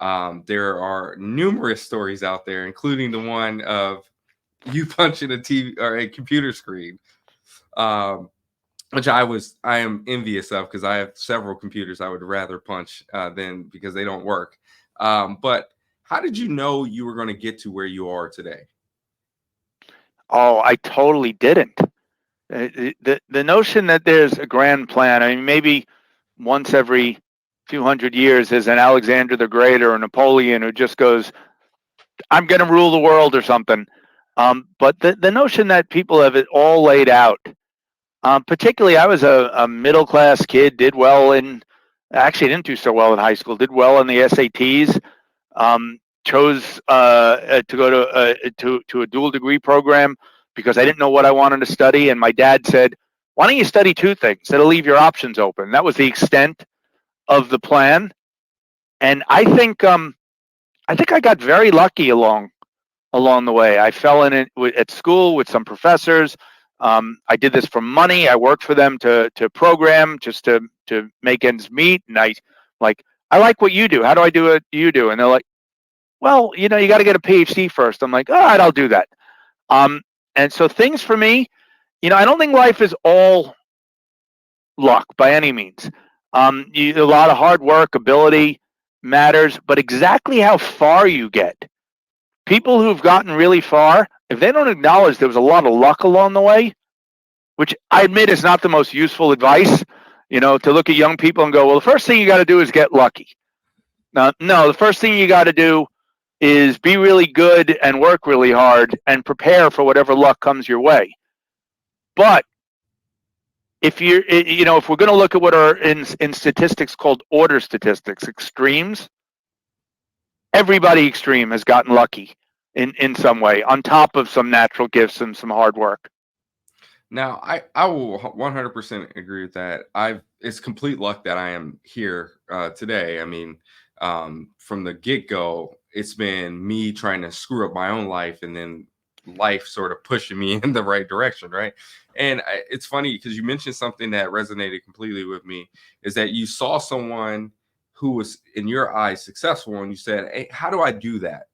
There are numerous stories out there, including the one of you punching a TV or a computer screen, um, which I am envious of because I have several computers I would rather punch than because they don't work. But how did you know you were going to get to where you are today? Oh, I totally didn't. The notion that there's a grand plan, I mean, maybe once every few hundred years there's an Alexander the Great or a Napoleon who just goes, I'm going to rule the world or something. But the notion that people have it all laid out, particularly I was a middle class kid, did well in, actually didn't do so well in high school, did well in the SATs, chose to go to a dual degree program because I didn't know what I wanted to study, and my dad said, "Why don't you study two things? That'll leave your options open." That was the extent of the plan, and I think I got very lucky along the way. I fell in it at school with some professors. I did this for money. I worked for them to program just to make ends meet, and I like what you do. How do I do what you do? And they're like, well, you got to get a PhD first. I'm like, all right, I'll do that. Um, and so things for me, I don't think life is all luck by any means. A lot of hard work, ability matters, but exactly how far you get. People who've gotten really far, if they don't acknowledge there was a lot of luck along the way, which I admit is not the most useful advice, to look at young people and go, well, the first thing you got to do is get lucky. No, the first thing you got to do is be really good and work really hard and prepare for whatever luck comes your way. But if we're going to look at what are in statistics called order statistics, extremes, everybody extreme has gotten lucky in some way on top of some natural gifts and some hard work. Now, I will 100% agree with that. It's complete luck that I am here today. I mean, from the get go, it's been me trying to screw up my own life, and then life sort of pushing me in the right direction, right? And it's funny because you mentioned something that resonated completely with me is that you saw someone who was in your eyes successful, and you said, "Hey, how do I do that?"